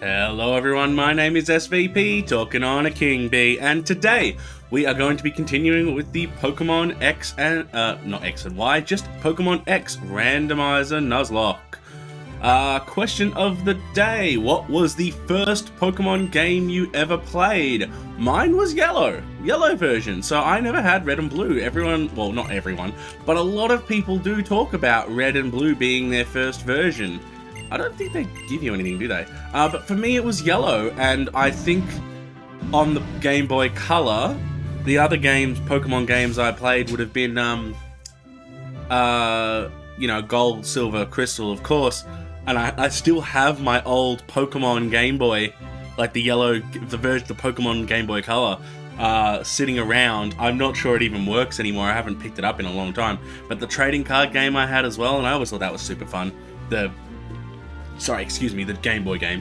Hello everyone, my name is SVP, talking on a King Bee, and today we are going to be continuing with the Pokemon X and, not X and Y, just Pokemon X Randomizer Nuzlocke. Question of the day, what was the first Pokemon game you ever played? Mine was yellow version, so I never had red and blue. Everyone, well not everyone, but a lot of people do talk about red and blue being their first version. I don't think they give you anything, do they? But for me it was yellow, and I think on the Game Boy Color, the other games, Pokemon games I played would have been, you know, Gold, Silver, Crystal, of course, and I still have my old Pokemon Game Boy, like the yellow, the Pokemon Game Boy Color, sitting around. I'm not sure it even works anymore, I haven't picked it up in a long time, but the trading card game I had as well, and I always thought that was super fun. The Game Boy game.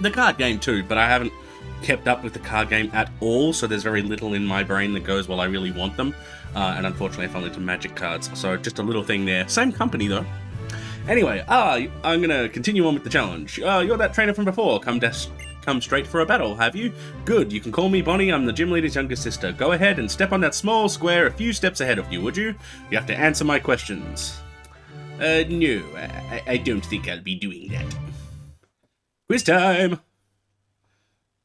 The card game too, but I haven't kept up with the card game at all, so there's very little in my brain that goes, well, I really want them. And unfortunately I fell into Magic cards, so just a little thing there. Same company though. Anyway, I'm gonna continue on with the challenge. You're that trainer from before. Come straight for a battle, have you? Good, you can call me Bonnie, I'm the gym leader's younger sister. Go ahead and step on that small square a few steps ahead of you, would you? You have to answer my questions. No, I don't think I'll be doing that. Quiz time!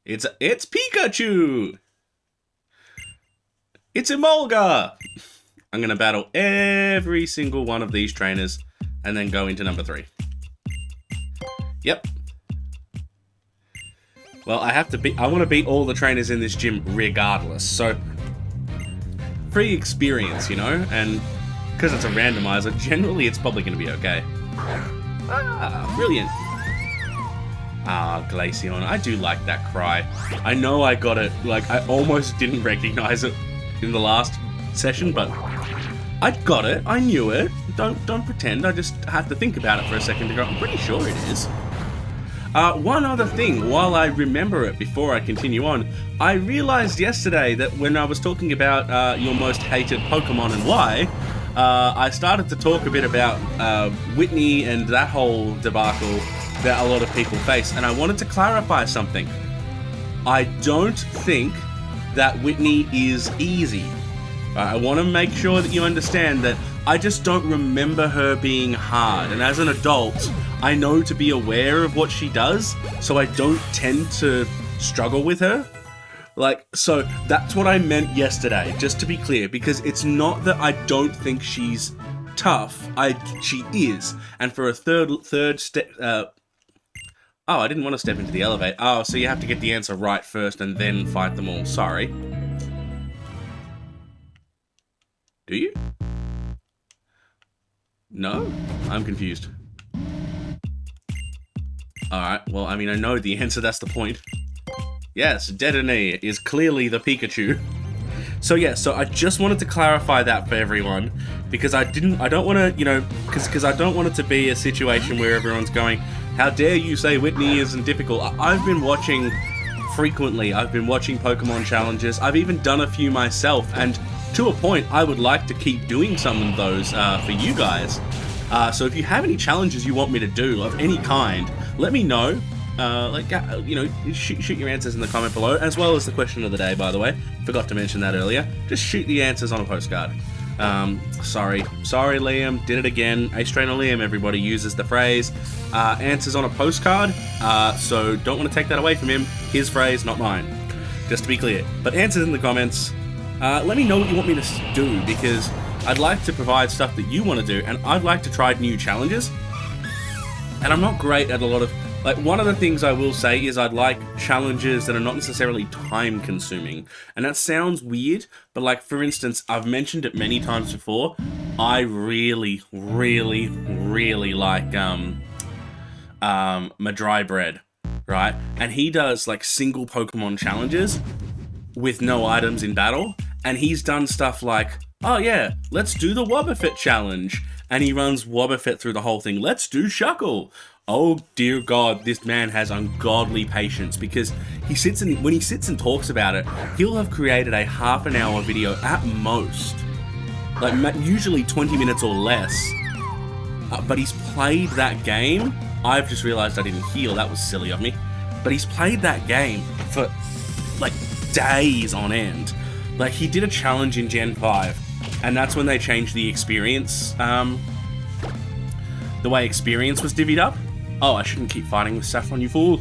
It's Pikachu! It's Emolga! I'm gonna battle every single one of these trainers and then go into number 3. Yep. Well, I want to beat all the trainers in this gym regardless, so free experience, you know, and because it's a randomizer, generally it's probably going to be okay. Brilliant. Glaceon. I do like that cry. I know I got it, like, I almost didn't recognize it in the last session, but I got it. I knew it. Don't pretend. I just have to think about it for a second to go, I'm pretty sure it is. One other thing, while I remember it before I continue on, I realized yesterday that when I was talking about your most hated Pokemon and why, I started to talk a bit about Whitney and that whole debacle that a lot of people face, and I wanted to clarify something. I don't think that Whitney is easy. I want to make sure that you understand that I just don't remember her being hard, and as an adult, I know to be aware of what she does, so I don't tend to struggle with her. Like, so that's what I meant yesterday, just to be clear, because it's not that I don't think she's tough. She is. And for a third step, oh, I didn't want to step into the elevator. Oh, so you have to get the answer right first and then fight them all. Sorry. Do you? No? I'm confused. Alright, well, I mean, I know the answer, that's the point. Yes, Dedenne is clearly the Pikachu. So yeah, so I just wanted to clarify that for everyone, because I don't want to, you know, because I don't want it to be a situation where everyone's going, how dare you say Whitney isn't difficult. I've been watching frequently, I've been watching Pokemon challenges, I've even done a few myself, and to a point, I would like to keep doing some of those for you guys. So if you have any challenges you want me to do of any kind, let me know. You know, shoot your answers in the comment below, as well as the question of the day, by the way. Forgot to mention that earlier. Just shoot the answers on a postcard. Sorry Liam, did it again. Ace Trainer Liam, everybody uses the phrase, answers on a postcard, so don't want to take that away from him. His phrase, not mine. Just to be clear. But answers in the comments. Let me know what you want me to do, because I'd like to provide stuff that you want to do, and I'd like to try new challenges. And I'm not great at a lot of... Like, one of the things I will say is I'd like challenges that are not necessarily time-consuming. And that sounds weird, but like, for instance, I've mentioned it many times before, I really like Madry Bread, right? And he does, like, single Pokemon challenges with no items in battle, and he's done stuff like, oh yeah, let's do the Wobbuffet challenge, and he runs Wobbuffet through the whole thing. Let's do Shuckle. Oh dear God, this man has ungodly patience, because when he sits and talks about it, he'll have created a half an hour video at most, like usually 20 minutes or less, but he's played that game. I've just realized I didn't heal, that was silly of me. but he's played that game for like days on end. Like, he did a challenge in Gen 5, and that's when they changed the experience, the way experience was divvied up. Oh, I shouldn't keep fighting with Saffron, you fool.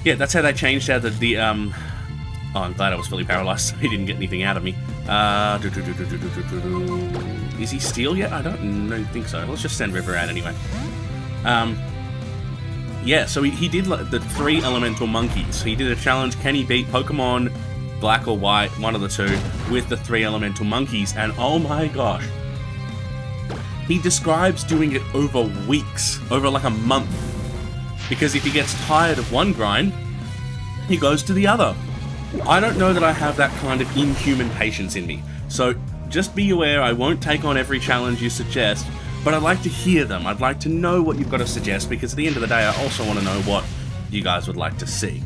Yeah, that's how they changed how oh, I'm glad I was fully paralyzed, so he didn't get anything out of me. Is he steel yet? I don't think so. Let's just send River out anyway. Yeah, so he did like the 3 elemental monkeys. He did a challenge, can he beat Pokemon Black or White, one of the two, with the 3 elemental monkeys, and oh my gosh. He describes doing it over weeks, over like a month. Because if he gets tired of one grind, he goes to the other. I don't know that I have that kind of inhuman patience in me. So just be aware, I won't take on every challenge you suggest, but I'd like to hear them. I'd like to know what you've got to suggest, because at the end of the day, I also want to know what you guys would like to see.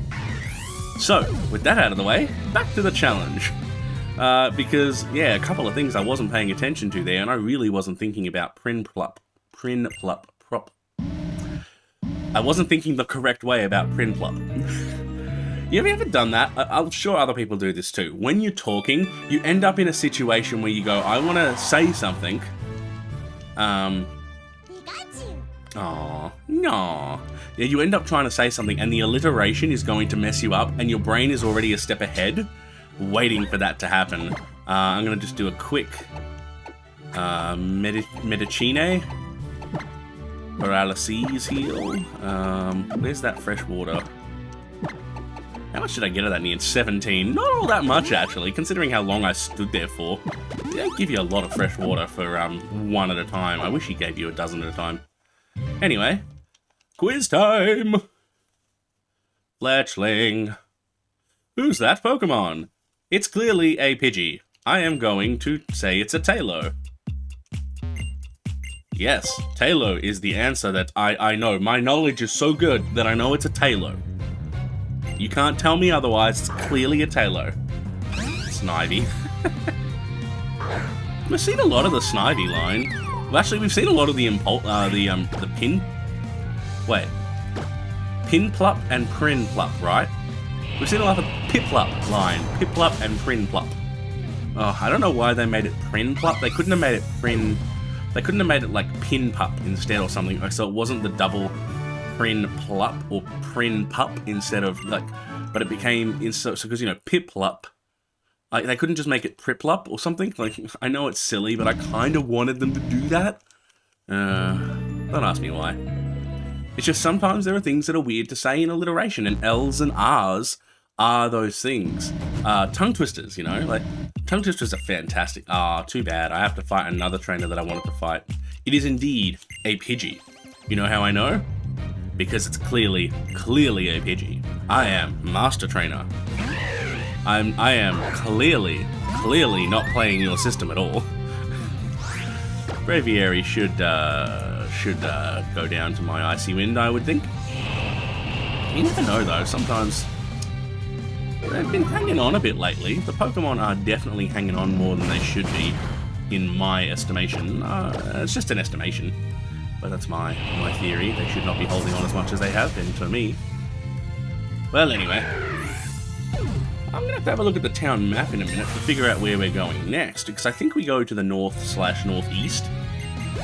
So, with that out of the way, back to the challenge. Because, yeah, a couple of things I wasn't paying attention to there, and I really wasn't thinking about Prinplup. I wasn't thinking the correct way about Prinplup. You ever done that? I'm sure other people do this too. When you're talking, you end up in a situation where you go, I want to say something. Oh, no. Yeah, you end up trying to say something and the alliteration is going to mess you up and your brain is already a step ahead, waiting for that to happen. I'm going to just do a quick Medicine. Paralyses heal. Where's that fresh water? How much did I get of that in the end? 17. Not all that much, actually, considering how long I stood there for. They give you a lot of fresh water for one at a time. I wish he gave you a dozen at a time. Anyway, quiz time! Fletchling. Who's that Pokemon? It's clearly a Pidgey. I am going to say it's a Tailo. Yes, Tailo is the answer that I know. My knowledge is so good that I know it's a Tailo. You can't tell me otherwise, it's clearly a Tailo. Snivy. We've seen a lot of the Snivy line. Well, actually, we've seen a lot of the Pinplup and Prinplup, right? We've seen a lot of the Piplup line. Piplup and Prinplup. Oh, I don't know why they made it Prinplup. They couldn't have made it They couldn't have made it like Pinpup instead or something, so it wasn't the double Prinplup or Prinpup instead of like, but it became, because, you know, Piplup, like, they couldn't just make it Priplup or something. Like, I know it's silly, but I kind of wanted them to do that. Don't ask me why. It's just sometimes there are things that are weird to say in alliteration, and L's and R's are those things. Tongue twisters, you know, like, tongue twisters are fantastic. Too bad. I have to fight another trainer that I wanted to fight. It is indeed a Pidgey. You know how I know? Because it's clearly a Pidgey. I am Master Trainer. I am clearly not playing your system at all. Braviary should go down to my Icy Wind, I would think. You never know though, sometimes they've been hanging on a bit lately. The Pokemon are definitely hanging on more than they should be, in my estimation. It's just an estimation, but that's my theory. They should not be holding on as much as they have been for me. Well, anyway, I'm going to have a look at the town map in a minute to figure out where we're going next, because I think we go to the north/northeast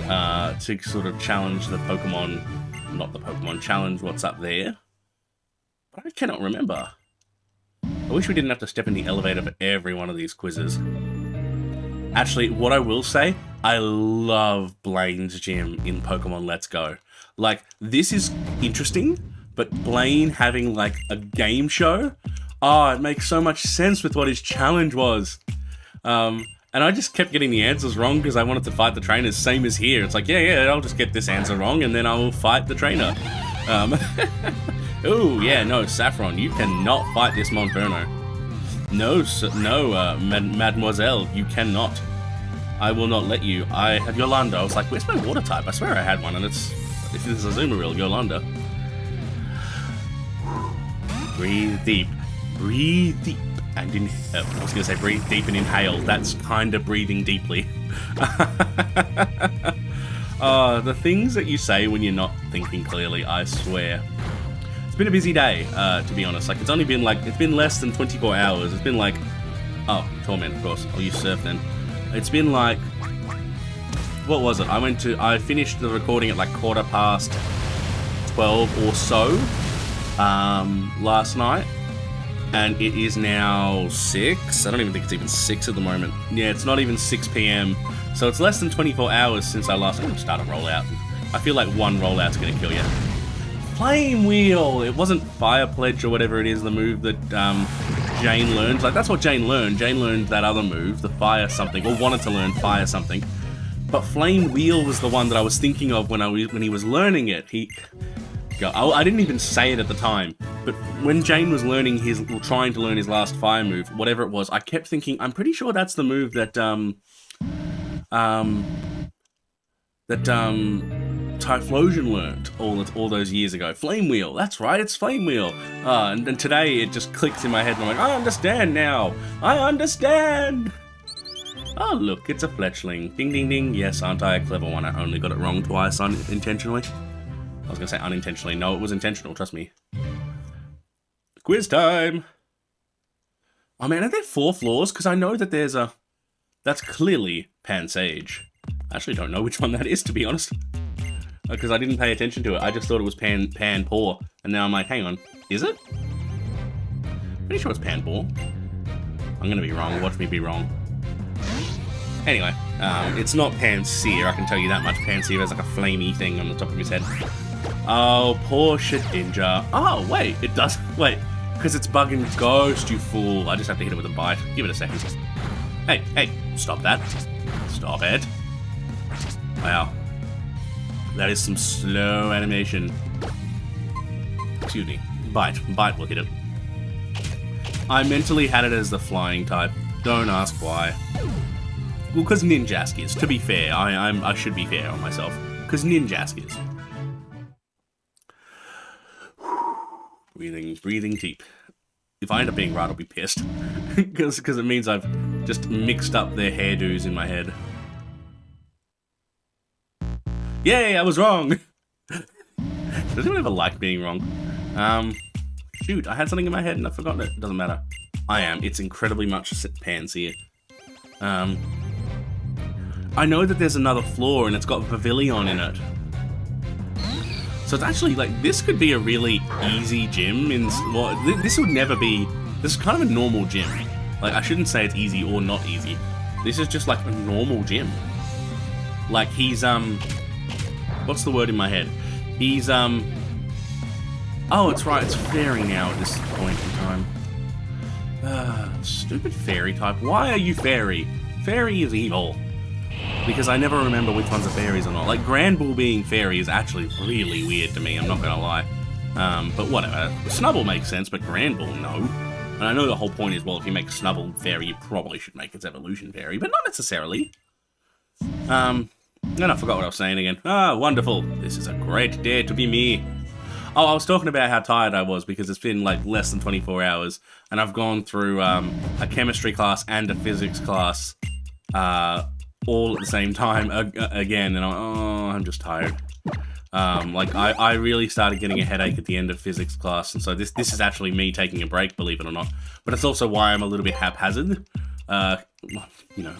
to sort of challenge the Pokemon, challenge what's up there. But I cannot remember. I wish we didn't have to step in the elevator for every one of these quizzes. Actually, what I will say, I love Blaine's gym in Pokemon Let's Go. Like, this is interesting, but Blaine having, like, a game show, it makes so much sense with what his challenge was. And I just kept getting the answers wrong because I wanted to fight the trainers, same as here. It's like, yeah, I'll just get this answer wrong and then I will fight the trainer. Oh, yeah, no, Saffron, you cannot fight this Monferno. No, mademoiselle, you cannot. I will not let you. I have Yolanda. I was like, where's my water type? I swear I had one, and this is a Azumarill, Yolanda. Breathe deep, and inhale. I was going to say breathe deep and inhale. That's kind of breathing deeply. The things that you say when you're not thinking clearly, I swear. It's been a busy day, to be honest. Like, it's only been like, it's been less than 24 hours. It's been like, oh, Torment, of course. I'll use Surf then. It's been like, what was it? I finished the recording at like 12:15 or so, last night. And it is now 6. I don't even think it's even 6 at the moment. Yeah, it's not even 6 p.m. So it's less than 24 hours since I last... I'm going to start a rollout. I feel like one rollout's going to kill you. Flame Wheel! It wasn't Fire Pledge or whatever it is, the move that Jane learned. Like, that's what Jane learned. Jane learned that other move, the Fire something, or wanted to learn Fire something. But Flame Wheel was the one that I was thinking of when he was learning it. I didn't even say it at the time, but when Jane was trying to learn his last fire move, whatever it was, I kept thinking, I'm pretty sure that's the move that Typhlosion learned all those years ago. Flame Wheel, that's right, it's Flame Wheel. And today it just clicked in my head and I'm like, I understand now, I understand! Oh look, it's a fletchling. Ding ding ding, yes, aren't I a clever one? I only got it wrong twice unintentionally. I was going to say unintentionally. No, it was intentional, trust me. Quiz time! Oh man, are there 4 floors? Because I know that there's a... That's clearly Pansage. I actually don't know which one that is, to be honest. Because I didn't pay attention to it. I just thought it was Panpour. And now I'm like, hang on, is it? Pretty sure it's Panpour. I'm going to be wrong. Watch me be wrong. Anyway, it's not Pansear, I can tell you that much. Pansear has like a flamey thing on the top of his head. Oh, poor Shedinja. Oh, wait, it does. Wait, because it's bugging Ghost, you fool. I just have to hit it with a bite. Give it a second. Hey, stop that. Stop it. Wow. That is some slow animation. Excuse me. Bite. Bite will hit it. I mentally had it as the flying type. Don't ask why. Well, because Ninjaskis, to be fair. I should be fair on myself. Because Ninjaskis. Breathing deep. If I end up being right, I'll be pissed. Because it means I've just mixed up their hairdos in my head. Yay, I was wrong! Does anyone ever like being wrong? Shoot, I had something in my head and I've forgotten it. Doesn't matter. I am. It's incredibly much Pansear. I know that there's another floor and it's got Pavilion in it. So it's actually like, this could be a really easy gym. This would never be, this is kind of a normal gym. Like, I shouldn't say it's easy or not easy. This is just like a normal gym. Like, he's, what's the word in my head? He's, oh, it's right, it's fairy now at this point in time. Stupid fairy type. Why are you fairy? Fairy is evil. Because I never remember which ones are fairies or not. Like, Granbull being fairy is actually really weird to me, I'm not gonna lie. But whatever. Snubbull makes sense, but Granbull, no. And I know the whole point is, well, if you make Snubbull fairy, you probably should make its evolution fairy, but not necessarily. And I forgot what I was saying again. Ah, wonderful. This is a great day to be me. Oh, I was talking about how tired I was because it's been like less than 24 hours and I've gone through a chemistry class and a physics class all at the same time again, and I'm just tired. Like I really started getting a headache at the end of physics class, and so this is actually me taking a break, believe it or not. But it's also why I'm a little bit haphazard. You know,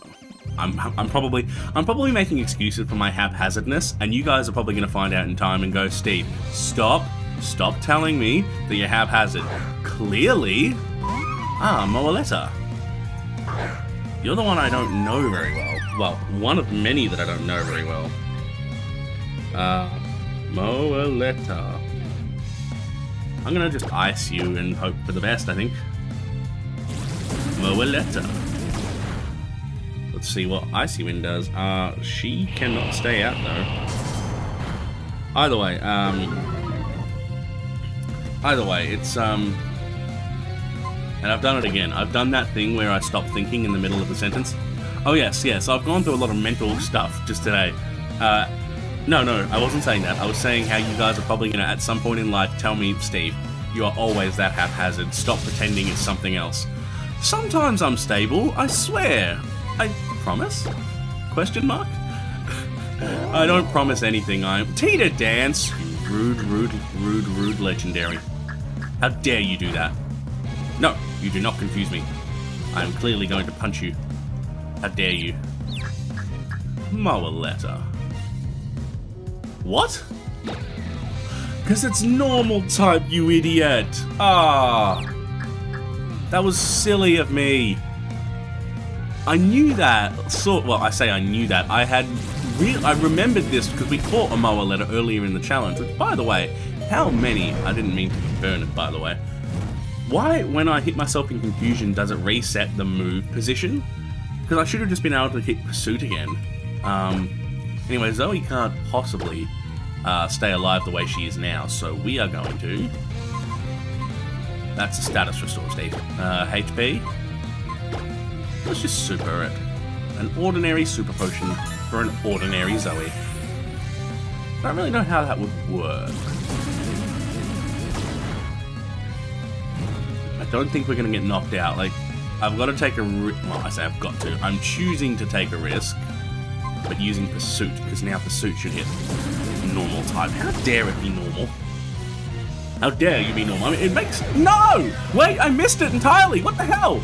I'm probably making excuses for my haphazardness, and you guys are probably going to find out in time and go, Steve, stop telling me that you're haphazard. Clearly, Moaletta. You're the one I don't know very well. Well, one of many that I don't know very well. Moaletta. I'm gonna just ice you and hope for the best, I think. Moaletta. Let's see what Icy Wind does. She cannot stay out though. Either way, it's and I've done it again. I've done that thing where I stop thinking in the middle of the sentence. Oh yes, I've gone through a lot of mental stuff just today. No, I wasn't saying that. I was saying how you guys are probably gonna, at some point in life, tell me, Steve, you are always that haphazard. Stop pretending it's something else. Sometimes I'm stable, I swear. I promise? Question mark? I don't promise anything. I'm Tita Dance. Rude legendary. How dare you do that? No, you do not confuse me. I am clearly going to punch you. How dare you? Mowaletta. What? Because it's normal type, you idiot. Ah. That was silly of me. I knew that. Well, I say I knew that. I remembered this because we caught a Mowaletta earlier in the challenge. Which, by the way, how many? I didn't mean to burn it, by the way. Why, when I hit myself in confusion, does it reset the move position? Because I should have just been able to hit Pursuit again. Anyway, Zoe can't possibly stay alive the way she is now, so we are going to... That's a status restore, Steve. HP. Let's just super it. An ordinary super potion for an ordinary Zoe. I don't really know how that would work. I don't think we're going to get knocked out. Like, I've got to take a risk. Well, I say I've got to. I'm choosing to take a risk, but using Pursuit, because now Pursuit should hit normal type. How dare it be normal? How dare you be normal? I mean, it makes... No! Wait, I missed it entirely! What the hell?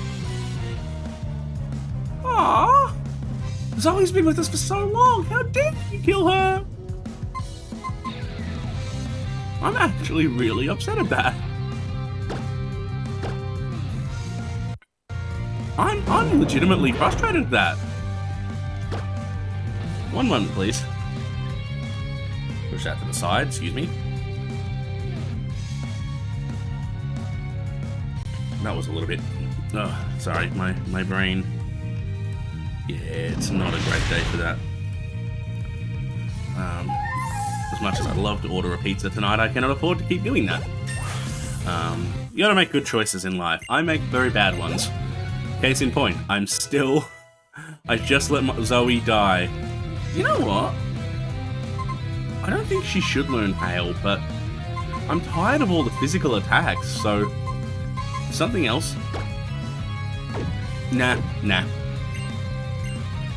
Aww! Zoe's been with us for so long! How dare you kill her? I'm actually really upset at that. I'm legitimately frustrated at that. One moment, please. Push that to the side, excuse me. That was a little bit... Oh, sorry, my brain... Yeah, it's not a great day for that. As much as I'd love to order a pizza tonight, I cannot afford to keep doing that. You gotta make good choices in life. I make very bad ones. Case in point, I just let Zoe die. You know what? I don't think she should learn Hail, but I'm tired of all the physical attacks, so... Something else? Nah.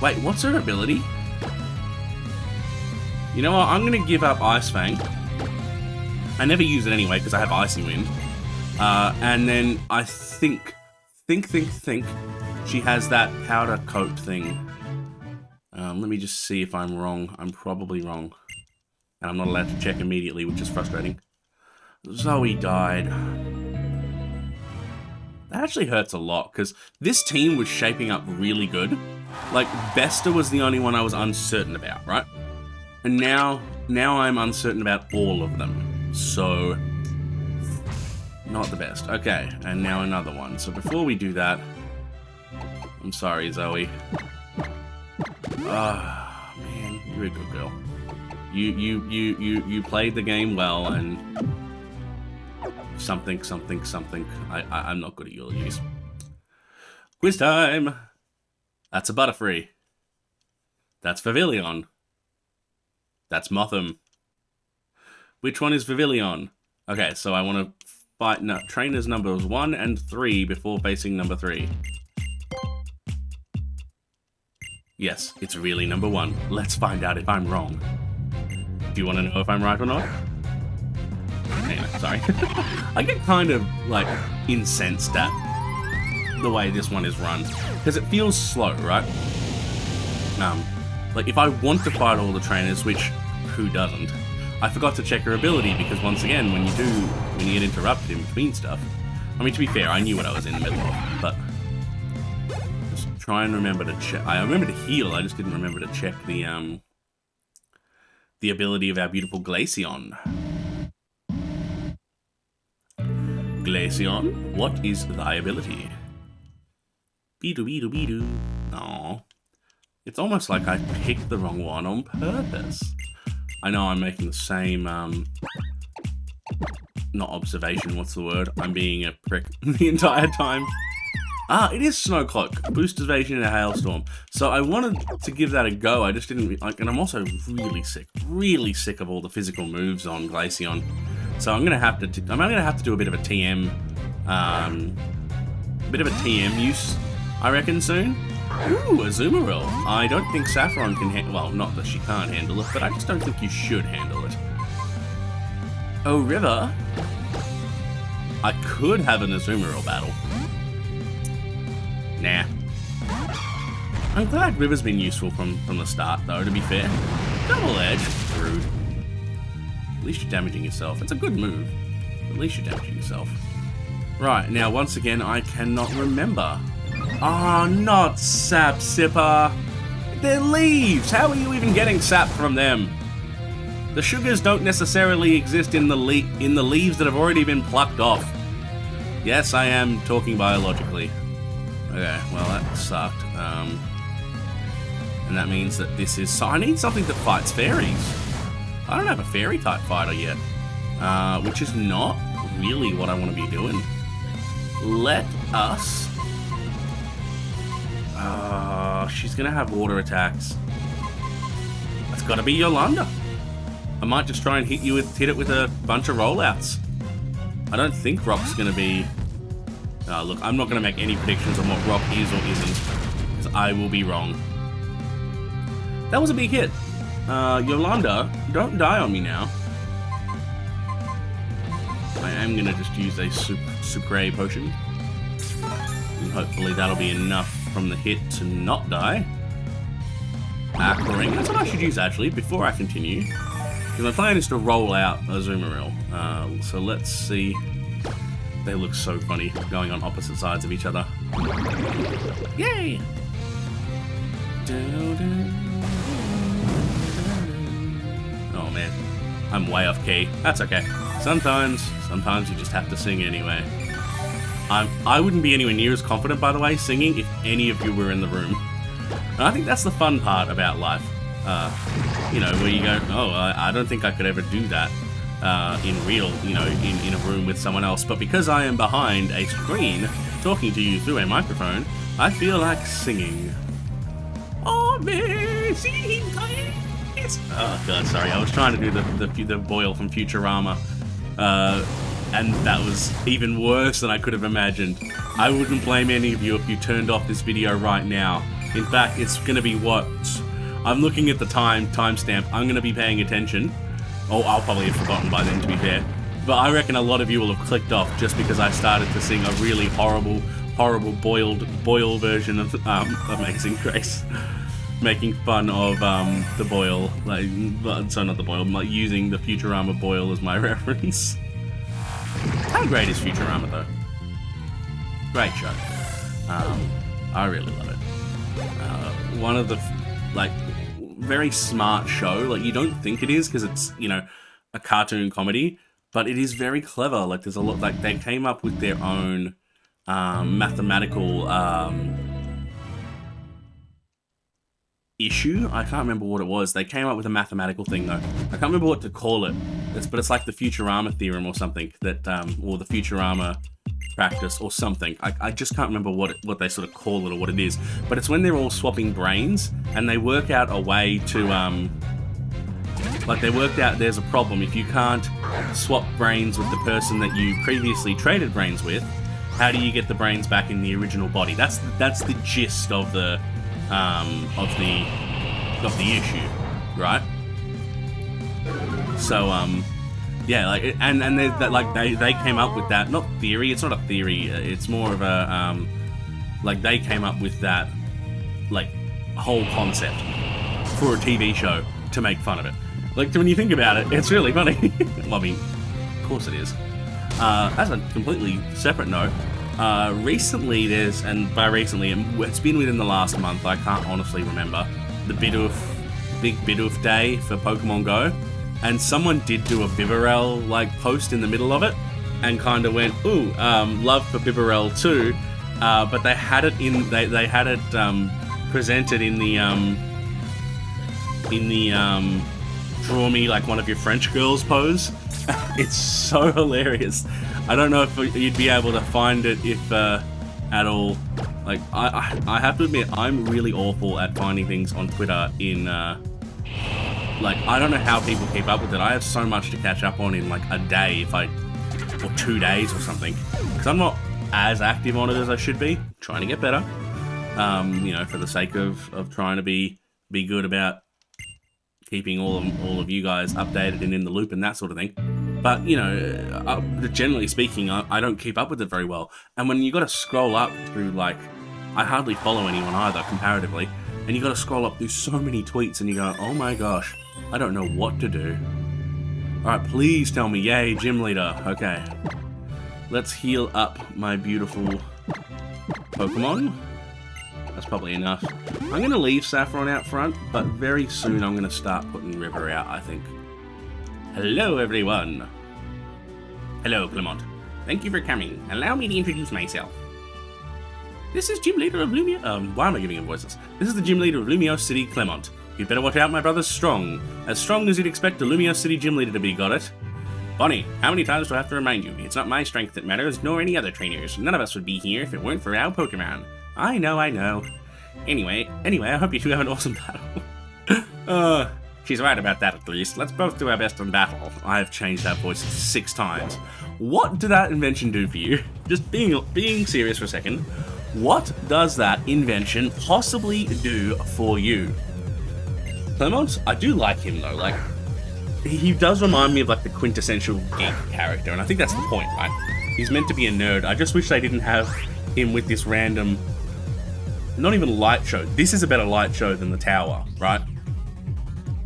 Wait, what's her ability? You know what? I'm gonna give up Ice Fang. I never use it anyway because I have Icy Wind. And then I think she has that powder coat thing. Let me just see if I'm wrong. I'm probably wrong. And I'm not allowed to check immediately, which is frustrating. Zoe died. That actually hurts a lot, because this team was shaping up really good. Like, Besta was the only one I was uncertain about, right? And now I'm uncertain about all of them. So, not the best. Okay, and now another one. So before we do that... I'm sorry, Zoe. Ah, man, you're a good girl. You played the game well, and... Something. I'm not good at eulogies. Quiz time! That's a Butterfree. That's Pavilion. That's Motham. Which one is Pavilion? Okay, so I want to fight trainers numbers 1 and 3 before facing number 3. Yes, it's really number 1. Let's find out if I'm wrong. Do you want to know if I'm right or not? Anyway, sorry. I get kind of, like, incensed at the way this one is run. Because it feels slow, right? Like, if I want to fight all the trainers, which, who doesn't? I forgot to check her ability, because once again, when you get interrupted in between stuff... I mean, to be fair, I knew what I was in the middle of, but... Just try and remember to check... I remember to heal, I just didn't remember to check the ability of our beautiful Glaceon. Glaceon, what is thy ability? Beedoo. Aww. It's almost like I picked the wrong one on purpose. I know I'm making the same, not observation, what's the word? I'm being a prick the entire time. Ah, it is Snow Cloak. Boost evasion in a hailstorm. So I wanted to give that a go, I just didn't, like, and I'm also really sick of all the physical moves on Glaceon. So I'm gonna have to do a bit of a TM, use, I reckon, soon. Ooh, a Azumarill. I don't think Saffron can handle... Well, not that she can't handle it, but I just don't think you should handle it. Oh, River. I could have an Azumarill battle. Nah. I'm glad River's been useful from the start, though, to be fair. Double Edge. Rude. At least you're damaging yourself. It's a good move. At least you're damaging yourself. Right, now, once again, I cannot remember. Ah, not Sap Sipper. They're leaves. How are you even getting sap from them? The sugars don't necessarily exist in the leaves that have already been plucked off. Yes, I am talking biologically. Okay, well, that sucked. And that means that this is... So I need something that fights fairies. I don't have a fairy-type fighter yet. Which is not really what I want to be doing. Let us... she's gonna have water attacks. That's gotta be Yolanda. I might just try and hit it with a bunch of rollouts. I don't think Rock's gonna be... look, I'm not gonna make any predictions on what Rock is or isn't, because I will be wrong. That was a big hit. Yolanda, don't die on me now. I am gonna just use a Sucre potion. And hopefully that'll be enough from the hit to not die. Aquaring, that's what I should use actually, before I continue. Because my plan is to roll out a Azumarill. So let's see. They look so funny, going on opposite sides of each other. Yay! Oh man, I'm way off key. That's okay. Sometimes you just have to sing anyway. I wouldn't be anywhere near as confident, by the way, singing if any of you were in the room. And I think that's the fun part about life. You know, where you go, oh, I don't think I could ever do that in real, you know, in a room with someone else. But because I am behind a screen talking to you through a microphone, I feel like singing. Amazing Grace. Oh god, sorry. I was trying to do the Boyle from Futurama. And that was even worse than I could have imagined. I wouldn't blame any of you if you turned off this video right now. In fact, it's gonna be what? I'm looking at the timestamp. I'm gonna be paying attention. Oh, I'll probably have forgotten by then, to be fair. But I reckon a lot of you will have clicked off just because I started to sing a really horrible Boyle version of Amazing Grace. Making fun of the Boyle, so not the Boyle, like using the Futurama Boyle as my reference. How great is Futurama though? Great show. I really love it. One of the very smart show. Like you don't think it is because it's, you know, a cartoon comedy, but it is very clever. Like there's a lot. Like they came up with their own mathematical issue. I can't remember what it was. They came up with a mathematical thing though. I can't remember what to call it. But it's like the Futurama theorem or something that, or the Futurama practice or something. I just can't remember what they sort of call it or what it is. But it's when they're all swapping brains and they work out a way to, like they worked out there's a problem. If you can't swap brains with the person that you previously traded brains with, how do you get the brains back in the original body? That's the gist of the issue, right? So yeah, like and they came up with that, not theory. It's not a theory. It's more of a like they came up with that like whole concept for a TV show to make fun of it. Like when you think about it, it's really funny. Well, I mean, of course it is. As a completely separate note. Recently and by recently, it's been within the last month, I can't honestly remember, the Big Bidoof Day for Pokemon Go, and someone did do a Bibarel like post in the middle of it, and kind of went, ooh, love for Bibarel too, but they had it they had it presented in the draw me like one of your French girls pose. It's so hilarious. I don't know if you'd be able to find it if at all. Like I have to admit, I'm really awful at finding things on Twitter in like I don't know how people keep up with it. I have so much to catch up on in like a day or 2 days or something, because I'm not as active on it as I should be. Trying to get better. you know, for the sake of trying to be good about keeping all of you guys updated and in the loop and that sort of thing. But, you know, generally speaking, I don't keep up with it very well. And when you got to scroll up through, like, I hardly follow anyone either, comparatively, and you got to scroll up through so many tweets and you go, oh my gosh, I don't know what to do. Alright, please tell me, yay, gym leader. Okay. Let's heal up my beautiful Pokemon. That's probably enough. I'm going to leave Saffron out front, but very soon I'm going to start putting River out, I think. Hello, everyone. Hello, Clement. Thank you for coming. Allow me to introduce myself. This is Gym Leader of Lumio... why am I giving him voices? This is the Gym Leader of Lumio City, Clement. You'd better watch out, my brother's strong. As strong as you'd expect a Lumio City Gym Leader to be, got it? Bonnie, how many times do I have to remind you? It's not my strength that matters, nor any other trainers. None of us would be here if it weren't for our Pokemon. I know. Anyway, I hope you two have an awesome battle. She's right about that at least. Let's both do our best in battle. I have changed that voice 6 times. What did that invention do for you? Just being serious for a second. What does that invention possibly do for you? Clement, I do like him though. Like, he does remind me of like the quintessential geek character, and I think that's the point, right? He's meant to be a nerd. I just wish they didn't have him with this random, not even light show. This is a better light show than the tower, right?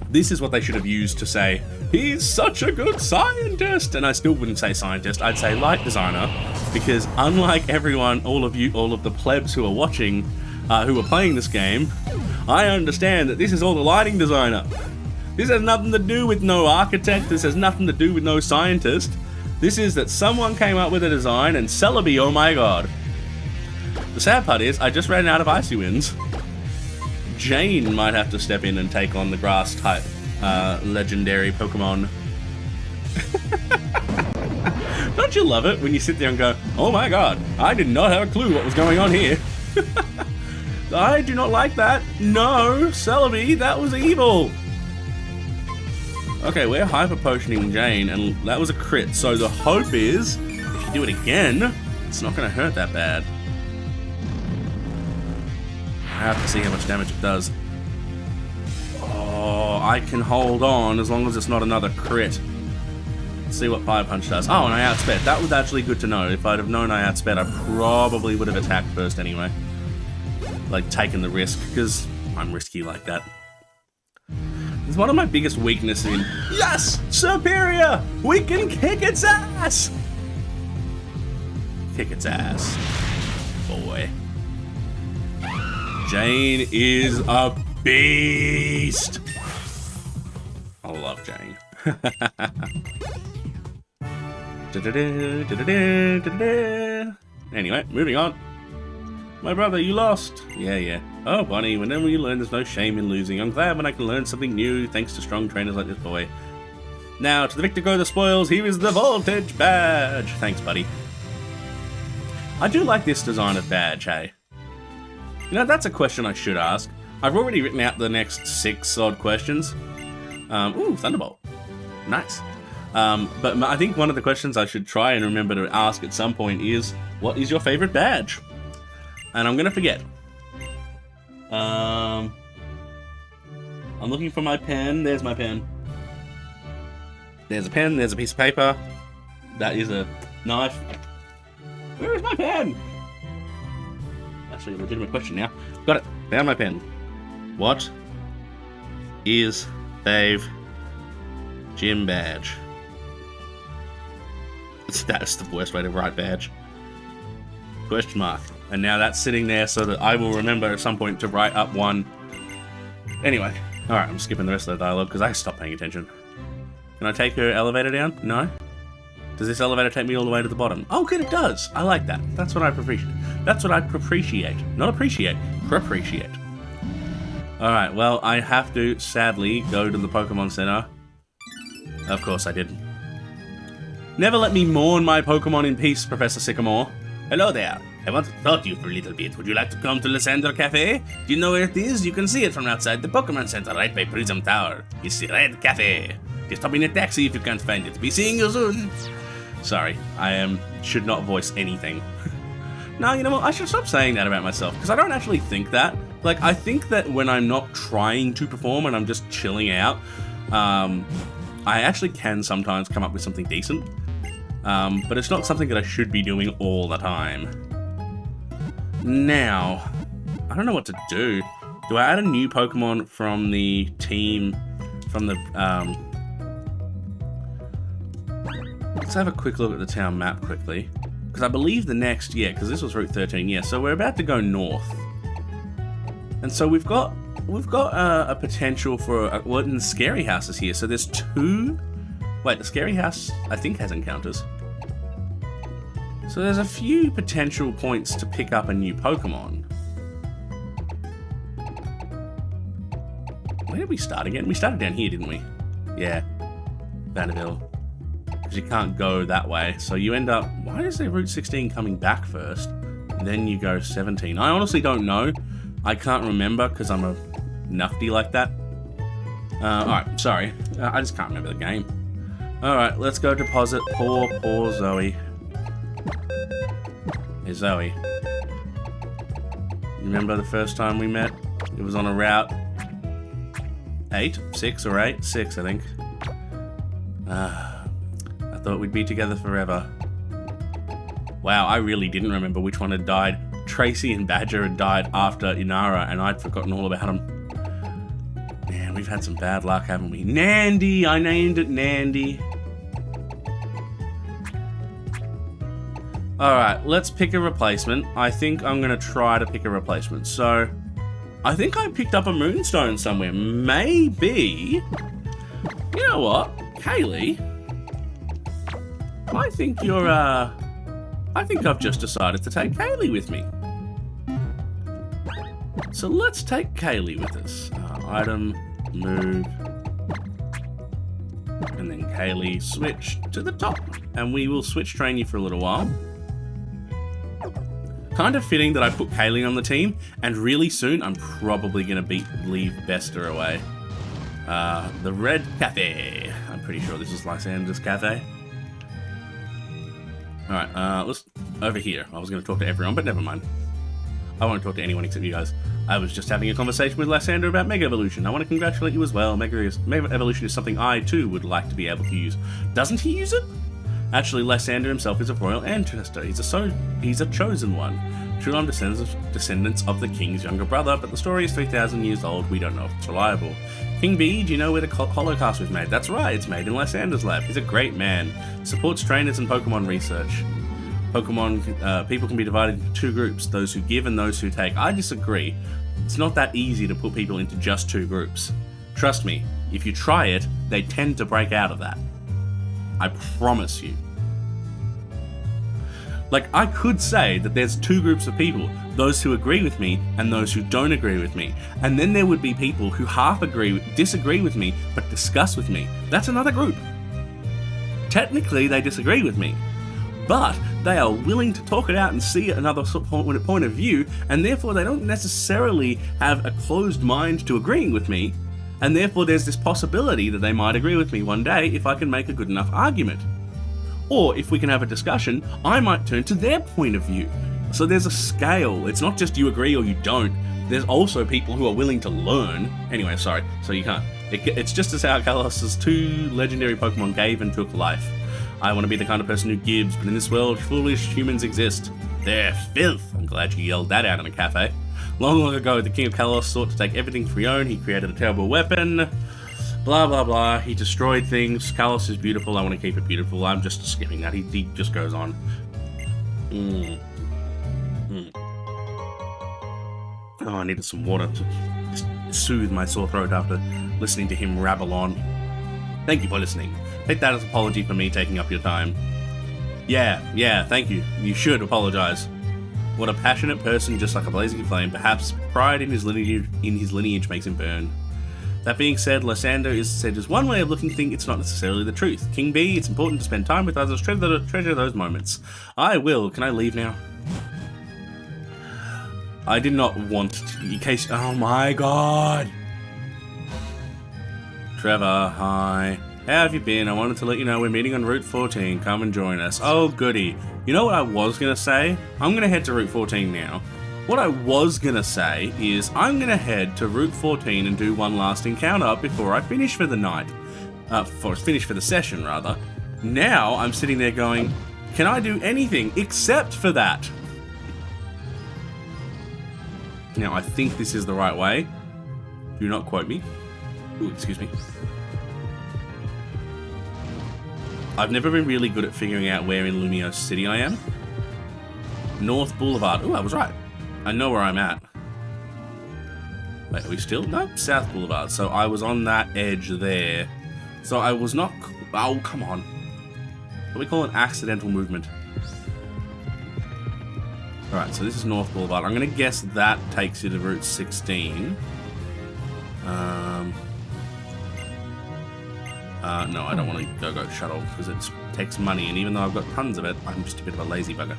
This is what they should have used to say, he's such a good scientist. And I still wouldn't say scientist, I'd say light designer, because unlike everyone, all of the plebs who are watching, who are playing this game, I understand that this is all the lighting designer. This has nothing to do with no architect, this has nothing to do with no scientist. This is that someone came up with a design and Celebi, oh my god. The sad part is, I just ran out of Icy Winds. Jane might have to step in and take on the grass type legendary Pokemon. Don't you love it when you sit there and go, oh my god, I did not have a clue what was going on here. I do not like that. No, Celebi, that was evil. Okay, we're hyper potioning Jane, and that was a crit. So the hope is, if you do it again, it's not going to hurt that bad. I have to see how much damage it does. Oh, I can hold on as long as it's not another crit. Let's see what Fire Punch does. Oh, and I outsped. That was actually good to know. If I'd have known I outsped, I probably would have attacked first anyway. Like, taking the risk, because I'm risky like that. It's one of my biggest weaknesses in... Yes! Superior! We can kick its ass! Kick its ass. Boy. Jane is a beast! I love Jane. Anyway, moving on. My brother, you lost. Yeah. Oh, Bonnie, whenever you learn, there's no shame in losing. I'm glad when I can learn something new, thanks to strong trainers like this boy. Now, to the victor go the spoils, here is the Voltage Badge. Thanks, buddy. I do like this design of badge, hey? You know, that's a question I should ask. I've already written out the next 6 odd questions. Ooh, Thunderbolt. Nice. But I think one of the questions I should try and remember to ask at some point is, what is your favorite badge? And I'm gonna forget. I'm looking for my pen. There's my pen. There's a pen, there's a piece of paper. That is a knife. Where is my pen? Actually, a legitimate question now. Got it. Found my pen. What is fave gym badge? That's the worst way to write badge. Question mark. And now that's sitting there so that I will remember at some point to write up one. Anyway. Alright, I'm skipping the rest of the dialogue because I stopped paying attention. Can I take her elevator down? No? Does this elevator take me all the way to the bottom? Oh, good, it does. I like that. That's what I appreciate. That's what I appreciate. Not appreciate. Appreciate. Alright, well, I have to, sadly, go to the Pokemon Center. Of course I did. Never let me mourn my Pokemon in peace, Professor Sycamore. Hello there. I want to talk to you for a little bit. Would you like to come to Lysander Cafe? Do you know where it is? You can see it from outside the Pokemon Center right by Prism Tower. It's the Red Cafe. Just hop in a taxi if you can't find it. Be seeing you soon. Sorry, I should not voice anything. No, you know what? I should stop saying that about myself, because I don't actually think that. Like, I think that when I'm not trying to perform and I'm just chilling out, I actually can sometimes come up with something decent. But it's not something that I should be doing all the time. Now, I don't know what to do. Do I add a new Pokemon from the team, from the, let's have a quick look at the town map quickly. Because I believe the next, yeah, because this was Route 13, yeah, so we're about to go north. And so we've got a potential for, well, the Scary House is here, so there's two, wait, the Scary House, I think, has encounters. So there's a few potential points to pick up a new Pokemon. Where did we start again? We started down here, didn't we? Yeah, Vanderbilt. Because you can't go that way, so you end up, why is there Route 16 coming back first? Then you go 17. I honestly don't know. I can't remember because I'm a nufty like that. Alright, sorry. I just can't remember the game. Alright, let's go deposit poor Zoe. Hey, Zoe. Remember the first time we met? It was on a route 6, I think. I thought we'd be together forever. Wow, I really didn't remember which one had died. Tracy and Badger had died after Inara, and I'd forgotten all about them. Man, we've had some bad luck, haven't we? Nandy! I named it Nandy. Alright, let's pick a replacement. I think I'm going to try to pick a replacement. So, I think I picked up a Moonstone somewhere. Maybe... You know what? Kaylee? I think you're, I think I've just decided to take Kaylee with me. So let's take Kaylee with us. Item, move, and then Kaylee switch to the top. And we will switch train you for a little while. Kind of fitting that I put Kaylee on the team, and really soon I'm probably going to leave Bester away. The Red Cafe. I'm pretty sure this is Lysander's Cafe. Alright, let's... Over here. I was going to talk to everyone, but never mind. I won't talk to anyone except you guys. I was just having a conversation with Lysander about Mega Evolution. I want to congratulate you as well. Mega Evolution is something I, too, would like to be able to use. Doesn't he use it? Actually, Lysander himself is a royal ancestor. He's a chosen one. True line descendants of the king's younger brother, but the story is 3,000 years old. We don't know if it's reliable. KingBee, do you know where the Holocast was made? That's right, it's made in Lysander's lab. He's a great man. Supports trainers and Pokemon research. People can be divided into two groups, those who give and those who take. I disagree. It's not that easy to put people into just two groups. Trust me, if you try it, they tend to break out of that. I promise you. Like, I could say that there's two groups of people, those who agree with me and those who don't agree with me. And then there would be people who disagree with me, but discuss with me. That's another group. Technically, they disagree with me, but they are willing to talk it out and see another point of view, and therefore they don't necessarily have a closed mind to agreeing with me, and therefore there's this possibility that they might agree with me one day if I can make a good enough argument. Or if we can have a discussion, I might turn to their point of view. So there's a scale. It's not just you agree or you don't. There's also people who are willing to learn. Anyway, sorry. So you can't. It's just as how Kalos' two legendary Pokemon gave and took life. I want to be the kind of person who gives, but in this world, foolish humans exist. They're filth. I'm glad you yelled that out in a cafe. Long ago, the King of Kalos sought to take everything for his own. He created a terrible weapon. Blah, blah, blah. He destroyed things. Kalos is beautiful. I want to keep it beautiful. I'm just skipping that. He just goes on. Oh, I needed some water to soothe my sore throat after listening to him rabble on. Thank you for listening. Take that as an apology for me taking up your time. Yeah, thank you. You should apologize. What a passionate person, just like a blazing flame. Perhaps pride in his lineage makes him burn. That being said, Lysander is said as one way of looking at things. It's not necessarily the truth. KingBee, it's important to spend time with others. Treasure those moments. I will. Can I leave now? I did not want to, in case... Oh my god! Trevor, hi. How have you been? I wanted to let you know we're meeting on Route 14. Come and join us. Oh, goody. You know what I was going to say? I'm going to head to Route 14 now. What I was going to say is I'm going to head to Route 14 and do one last encounter before I finish for the night. Finish for the session, rather. Now I'm sitting there going, can I do anything except for that? Now, I think this is the right way. Do not quote me. Ooh, excuse me. I've never been really good at figuring out where in Lumiose City I am. North Boulevard. Ooh, I was right. I know where I'm at. Wait, are we still? No, South Boulevard. So I was on that edge there. So I was not... Oh, come on. What do we call an accidental movement? Alright, so this is North Boulevard. I'm going to guess that takes you to Route 16. No, I don't want to go shuttle because it takes money, and even though I've got tons of it, I'm just a bit of a lazy bugger.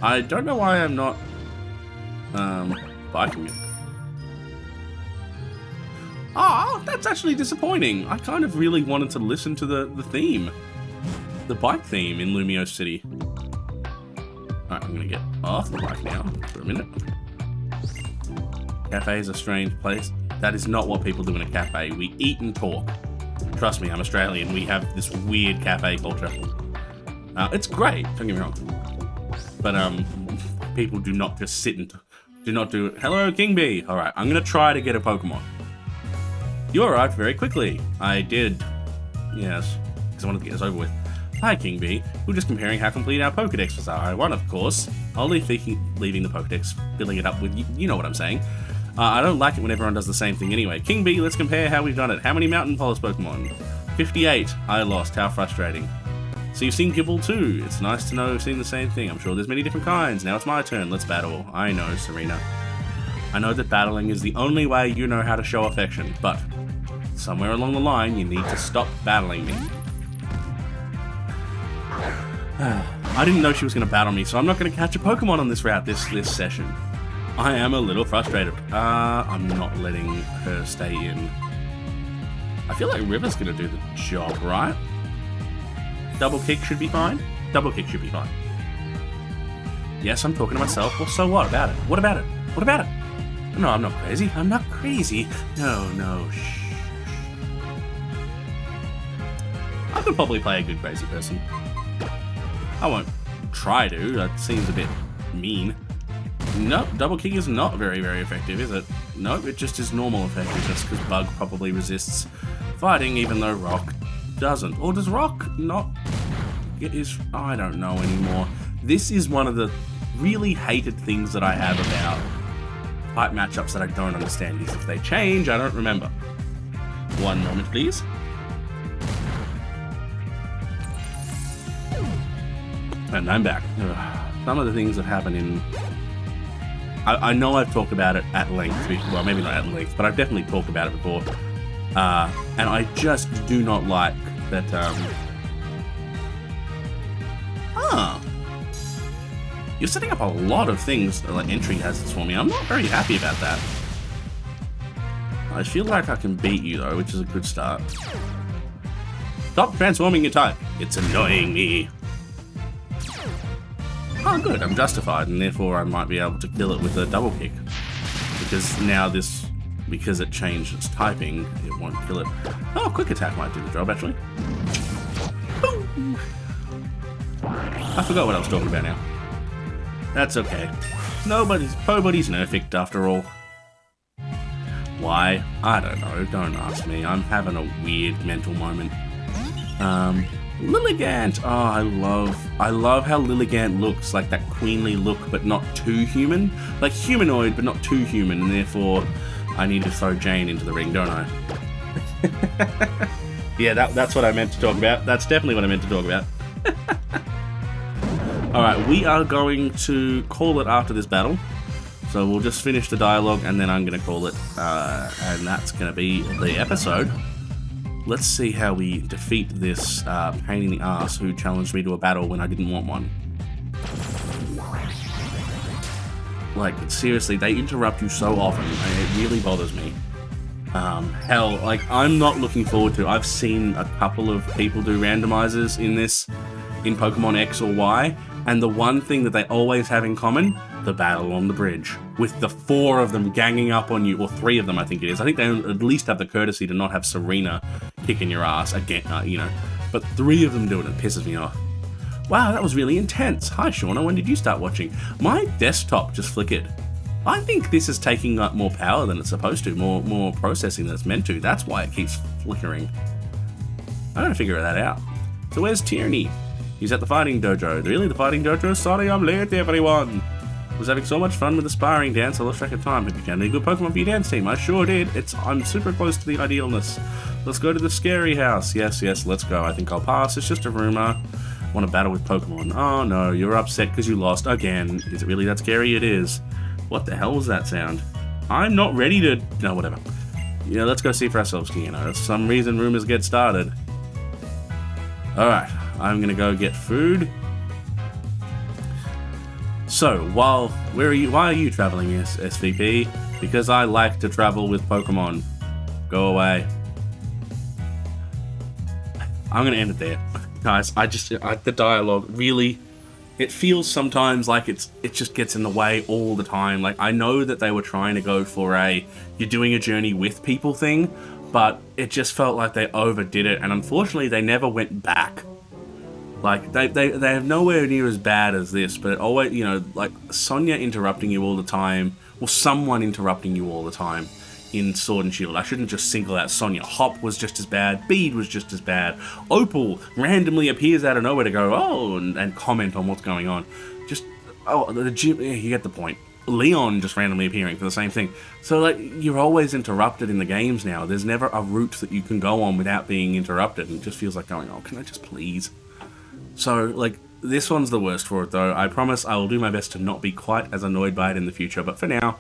I don't know why I'm not biking it. Ah, that's actually disappointing. I kind of really wanted to listen to the theme. The bike theme in Lumiose City. Alright, I'm going to get off the bike now for a minute. Cafe is a strange place. That is not what people do in a cafe. We eat and talk. Trust me, I'm Australian. We have this weird cafe culture. It's great, don't get me wrong. But people do not just sit and do not do it. Hello, KingBee. Alright, I'm going to try to get a Pokemon. You arrived very quickly. I did. Yes, because I wanted to get this over with. Hi, KingBee. We're just comparing how complete our Pokedex are. One, of course. I'll leave leaving the Pokedex, filling it up with you know what I'm saying. I don't like it when everyone does the same thing anyway. KingBee, let's compare how we've done it. How many Mountain Police Pokemon? 58. I lost. How frustrating. So you've seen Gibble too. It's nice to know we've seen the same thing. I'm sure there's many different kinds. Now it's my turn. Let's battle. I know, Serena. I know that battling is the only way you know how to show affection, but somewhere along the line, you need to stop battling me. I didn't know she was going to battle me, so I'm not going to catch a Pokemon on this route this session. I am a little frustrated. I'm not letting her stay in. I feel like River's going to do the job, right? Double kick should be fine. Double kick should be fine. Yes, I'm talking to myself. Well, so what about it? What about it? What about it? No, I'm not crazy. I'm not crazy. No, shh. I could probably play a good crazy person. I won't try to. That seems a bit mean. Nope, double kick is not very, very effective, is it? Nope, it just is normal effectiveness because Bug probably resists fighting even though Rock doesn't. Or does Rock not... I don't know anymore. This is one of the really hated things that I have about fight matchups that I don't understand is if they change, I don't remember. One moment, please. And I'm back. Some of the things that happen in... I know I've talked about it at length. Well, maybe not at length, but I've definitely talked about it before. And I just do not like that... You're setting up a lot of things, like entry hazards for me. I'm not very happy about that. I feel like I can beat you, though, which is a good start. Stop transforming your type. It's annoying me. Oh, good. I'm justified, and therefore I might be able to kill it with a double kick. Because now because it changed its typing, it won't kill it. Oh, quick attack might do the job, actually. Boom. I forgot what I was talking about now. That's okay. Nobody's nerfed after all. Why? I don't know. Don't ask me. I'm having a weird mental moment. Lilligant! Oh, I love how Lilligant looks, like that queenly look, but not too human. Like humanoid, but not too human, and therefore I need to throw Jane into the ring, don't I? Yeah, that's what I meant to talk about. That's definitely what I meant to talk about. Alright, we are going to call it after this battle. So we'll just finish the dialogue, and then I'm going to call it, and that's going to be the episode. Let's see how we defeat this pain in the ass who challenged me to a battle when I didn't want one. Like, seriously, they interrupt you so often, and it really bothers me. Hell, like, I'm not looking forward to. I've seen a couple of people do randomizers in Pokemon X or Y, and the one thing that they always have in common, the battle on the bridge, with the 4 of them ganging up on you, or 3 of them I think it is. I think they at least have the courtesy to not have Serena kicking your ass again, you know, but 3 of them do it, and it pisses me off. Wow, that was really intense. Hi Shauna, when did you start watching? My desktop just flickered. I think this is taking up more power than it's supposed to, more processing than it's meant to. That's why it keeps flickering. I gotta figure that out. So where's Tierney? He's at the fighting dojo. Really, the fighting dojo? Sorry, I'm late, everyone. Was having so much fun with the sparring dance, I lost track of time. Have you found any good Pokemon for your dance team? I sure did. I'm super close to the idealness. Let's go to the scary house. Yes, let's go. I think I'll pass. It's just a rumor. Want to battle with Pokemon. Oh no, you're upset because you lost again. Is it really that scary? It is. What the hell was that sound? I'm not ready to... No, whatever. Yeah, let's go see for ourselves, you know. For some reason, rumors get started. Alright, I'm gonna go get food. So, why are you traveling, SVP? Because I like to travel with Pokemon. Go away. I'm gonna end it there. Guys, the dialogue really... It feels sometimes like it just gets in the way all the time. Like, I know that they were trying to go for you're doing a journey with people thing, but it just felt like they overdid it, and unfortunately they never went back. Like, they have nowhere near as bad as this, but it always, you know, like Sonia interrupting you all the time, or someone interrupting you all the time in Sword and Shield. I shouldn't just single out Sonia. Hop was just as bad. Bede was just as bad. Opal randomly appears out of nowhere to go, oh, and comment on what's going on. Just, oh, the gym, yeah, you get the point. Leon just randomly appearing for the same thing. So, like, you're always interrupted in the games now. There's never a route that you can go on without being interrupted, and it just feels like going, oh, can I just please? So, like, this one's the worst for it, though. I promise I will do my best to not be quite as annoyed by it in the future, but for now...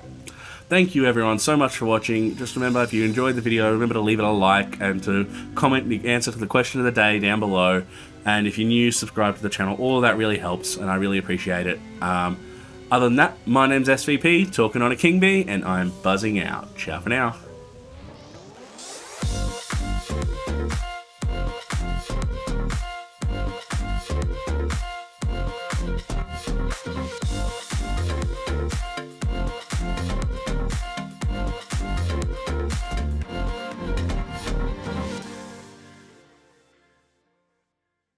Thank you everyone so much for watching. Just remember, if you enjoyed the video, remember to leave it a like and to comment the answer to the question of the day down below. And if you're new, subscribe to the channel. All of that really helps and I really appreciate it. Other than that, my name's SVP, talking on a KingBee, and I'm buzzing out. Ciao for now.